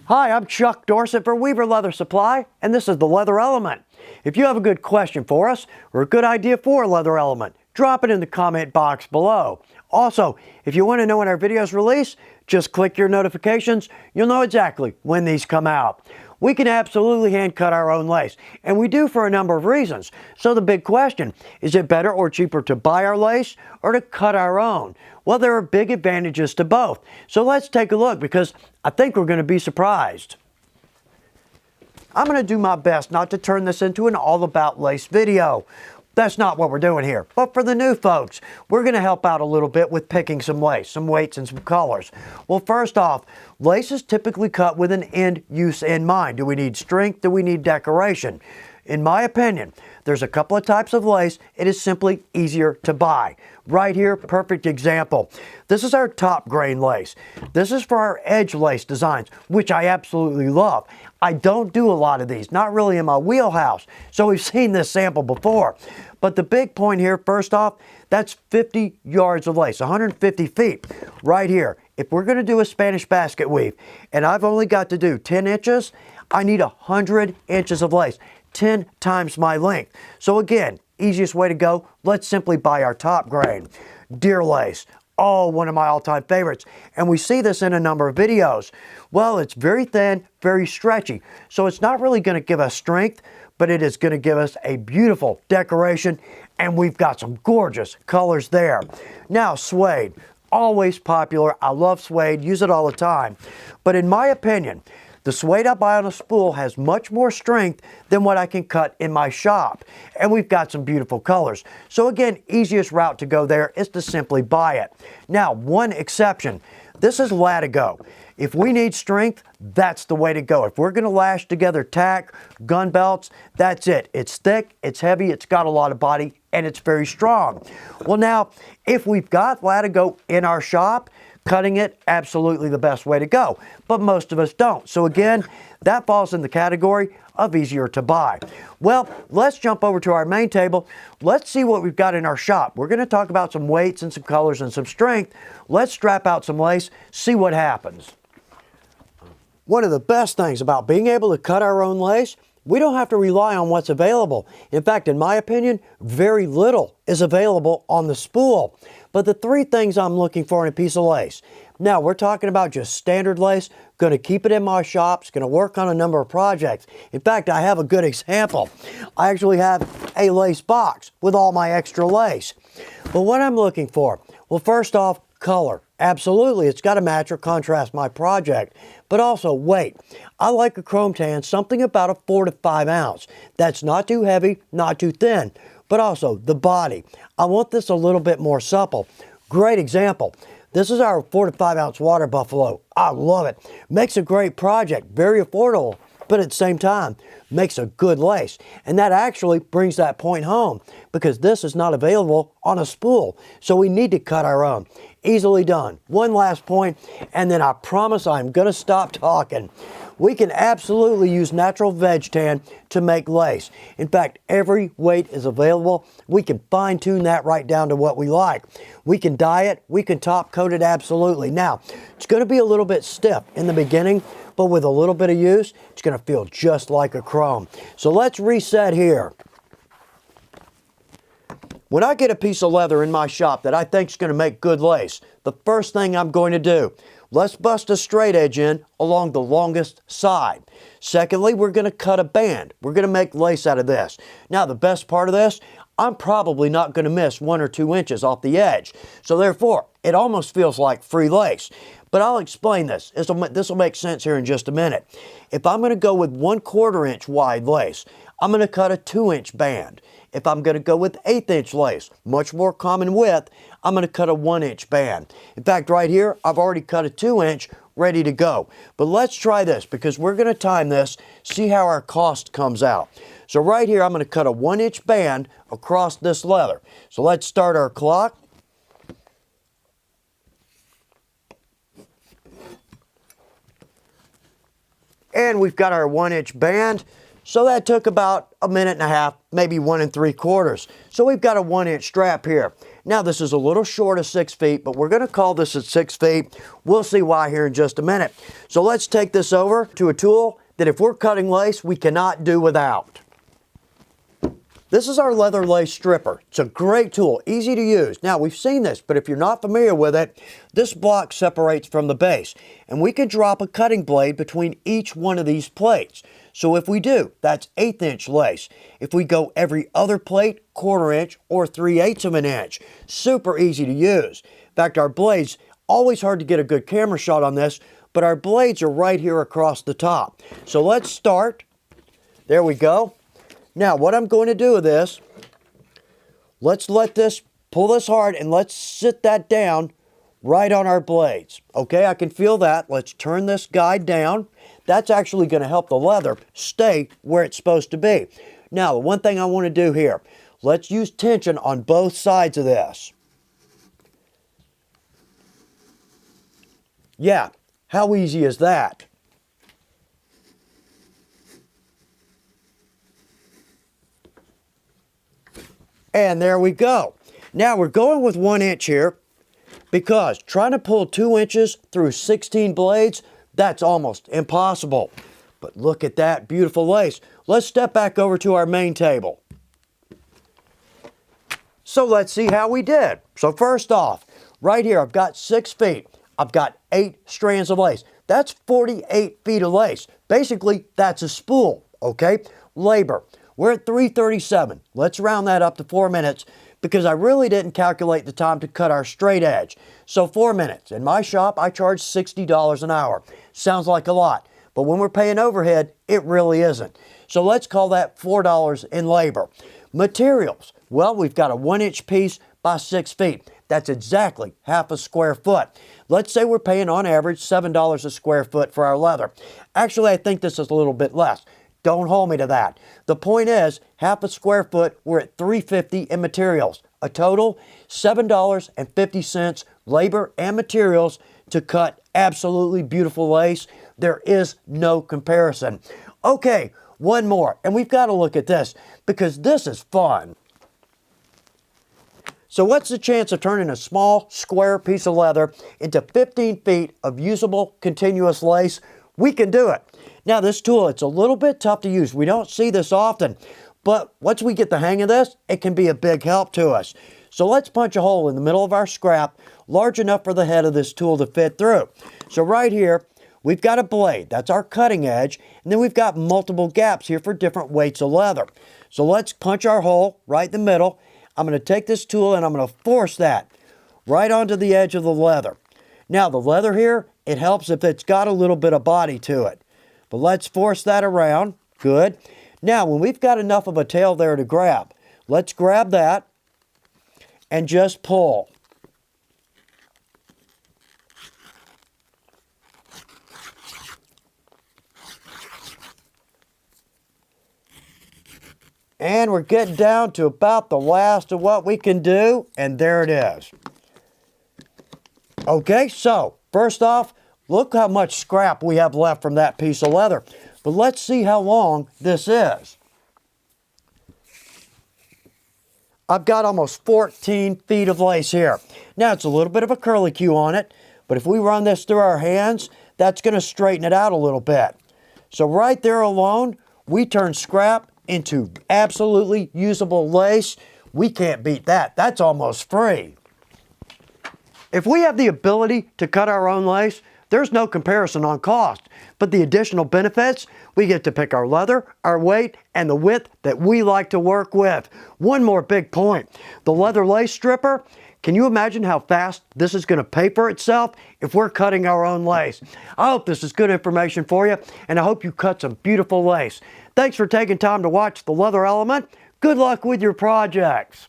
Hi, I'm Chuck Dorsett for Weaver Leather Supply, and this is the Leather Element. If you have a good question for us or a good idea for a Leather Element, drop it in the comment box below. Also, if you want to know when our videos release, just click your notifications. You'll know exactly when these come out. We can absolutely hand cut our own lace, and we do for a number of reasons. So the big question, is it better or cheaper to buy our lace or to cut our own? Well, there are big advantages to both. So let's take a look because I think we're going to be surprised. I'm going to do my best not to turn this into an all about lace video. That's not what we're doing here. But for the new folks, we're going to help out a little bit with picking some lace, some weights, and some colors. Well, first off, lace is typically cut with an end use in mind. Do we need strength? Do we need decoration? In my opinion, there's a couple of types of lace. It is simply easier to buy. Right here, perfect example. This is our top grain lace. This is for our edge lace designs, which I absolutely love. I don't do a lot of these, not really in my wheelhouse. So we've seen this sample before. But the big point here, first off, that's 50 yards of lace, 150 feet right here. If we're going to do a Spanish basket weave, and I've only got to do 10 inches, I need 100 inches of lace, 10 times my length. So again, easiest way to go, let's simply buy our top grain. Deer lace, oh, one of my all-time favorites. And we see this in a number of videos. Well, it's very thin, very stretchy. So it's not really going to give us strength, but it is going to give us a beautiful decoration. And we've got some gorgeous colors there. Now, suede, always popular. I love suede, use it all the time. But in my opinion, the suede I buy on a spool has much more strength than what I can cut in my shop. And we've got some beautiful colors. So again, easiest route to go there is to simply buy it. Now, one exception. This is Latigo. If we need strength, that's the way to go. If we're going to lash together tack, gun belts, that's it. It's thick, it's heavy, it's got a lot of body, and it's very strong. Well now, if we've got Latigo in our shop, cutting it, absolutely the best way to go. But most of us don't. So again, that falls in the category of easier to buy. Well, let's jump over to our main table. Let's see what we've got in our shop. We're going to talk about some weights and some colors and some strength. Let's strap out some lace, see what happens. One of the best things about being able to cut our own lace, we don't have to rely on what's available. In fact, in my opinion, very little is available on the spool. But the three things I'm looking for in a piece of lace. Now, we're talking about just standard lace, going to keep it in my shop, it's going to work on a number of projects. In fact, I have a good example. I actually have a lace box with all my extra lace. But what I'm looking for, well, first off, color. Absolutely, it's got to match or contrast my project. But also weight. I like a chrome tan, something about a 4 to 5 ounce. That's not too heavy, not too thin. But also the body. I want this a little bit more supple. Great example. This is our 4 to 5 ounce water buffalo. I love it. Makes a great project, very affordable, but at the same time, makes a good lace. And that actually brings that point home because this is not available on a spool. So we need to cut our own. Easily done. One last point, and then I promise I'm going to stop talking. We can absolutely use natural veg tan to make lace. In fact, every weight is available. We can fine tune that right down to what we like. We can dye it, we can top coat it absolutely. Now, it's going to be a little bit stiff in the beginning, but with a little bit of use, it's going to feel just like a chrome. So let's reset here. When I get a piece of leather in my shop that I think is going to make good lace, the first thing I'm going to do, let's bust a straight edge in along the longest side. Secondly, we're going to cut a band. We're going to make lace out of this. Now, the best part of this, I'm probably not going to miss 1 or 2 inches off the edge. So therefore, it almost feels like free lace. But I'll explain this. This will make sense here in just a minute. If I'm going to go with 1/4 inch wide lace, I'm going to cut a 2-inch band. If I'm going to go with 1/8 inch lace, much more common width, I'm going to cut a 1-inch band. In fact, right here, I've already cut a 2-inch, ready to go. But let's try this because we're going to time this, see how our cost comes out. So right here, I'm going to cut a 1-inch band across this leather. So let's start our clock. And we've got our 1-inch band. So that took about a minute and a half, maybe 1 3/4. So we've got a 1-inch strap here. Now this is a little short of 6 feet, but we're going to call this at 6 feet. We'll see why here in just a minute. So let's take this over to a tool that if we're cutting lace, we cannot do without. This is our leather lace stripper. It's a great tool, easy to use. Now we've seen this, but if you're not familiar with it, this block separates from the base, and we can drop a cutting blade between each one of these plates. So if we do, that's 1/8 inch lace. If we go every other plate, 1/4 inch or 3/8 of an inch. Super easy to use. In fact, our blades, always hard to get a good camera shot on this, but our blades are right here across the top. So let's start. There we go. Now, what I'm going to do with this, let's let this, pull this hard, and let's sit that down right on our blades. Okay, I can feel that. Let's turn this guide down. That's actually going to help the leather stay where it's supposed to be. Now, the one thing I want to do here, let's use tension on both sides of this. Yeah, how easy is that? And there we go. Now we're going with 1 inch here because trying to pull 2 inches through 16 blades, that's almost impossible. But look at that beautiful lace. Let's step back over to our main table. So let's see how we did. So first off, right here I've got 6 feet. I've got 8 strands of lace. That's 48 feet of lace. Basically, that's a spool, okay? Labor. We're at 3:37. Let's round that up to 4 minutes because I really didn't calculate the time to cut our straight edge. So 4 minutes. In my shop, I charge $60 an hour. Sounds like a lot, but when we're paying overhead, it really isn't. So let's call that $4 in labor. Materials. Well, we've got a 1 inch piece by 6 feet. That's exactly half a square foot. Let's say we're paying on average $7 a square foot for our leather. Actually, I think this is a little bit less. Don't hold me to that. The point is, half a square foot, we're at $3.50 in materials. A total, $7.50 labor and materials to cut absolutely beautiful lace. There is no comparison. Okay, one more, and we've got to look at this because this is fun. So what's the chance of turning a small, square piece of leather into 15 feet of usable, continuous lace? We can do it. Now this tool, it's a little bit tough to use. We don't see this often, but once we get the hang of this, it can be a big help to us. So let's punch a hole in the middle of our scrap, large enough for the head of this tool to fit through. So right here, we've got a blade, that's our cutting edge, and then we've got multiple gaps here for different weights of leather. So let's punch our hole right in the middle. I'm going to take this tool and I'm going to force that right onto the edge of the leather. Now the leather here, it helps if it's got a little bit of body to it. But let's force that around. Good. Now when we've got enough of a tail there to grab, let's grab that and just pull. And we're getting down to about the last of what we can do, and there it is. Okay, so first off, look how much scrap we have left from that piece of leather. But let's see how long this is. I've got almost 14 feet of lace here. Now it's a little bit of a curlicue on it, but if we run this through our hands, that's going to straighten it out a little bit. So right there alone, we turn scrap into absolutely usable lace. We can't beat that. That's almost free. If we have the ability to cut our own lace, there's no comparison on cost. But the additional benefits, we get to pick our leather, our weight, and the width that we like to work with. One more big point. The leather lace stripper, can you imagine how fast this is going to pay for itself if we're cutting our own lace? I hope this is good information for you, and I hope you cut some beautiful lace. Thanks for taking time to watch The Leather Element. Good luck with your projects.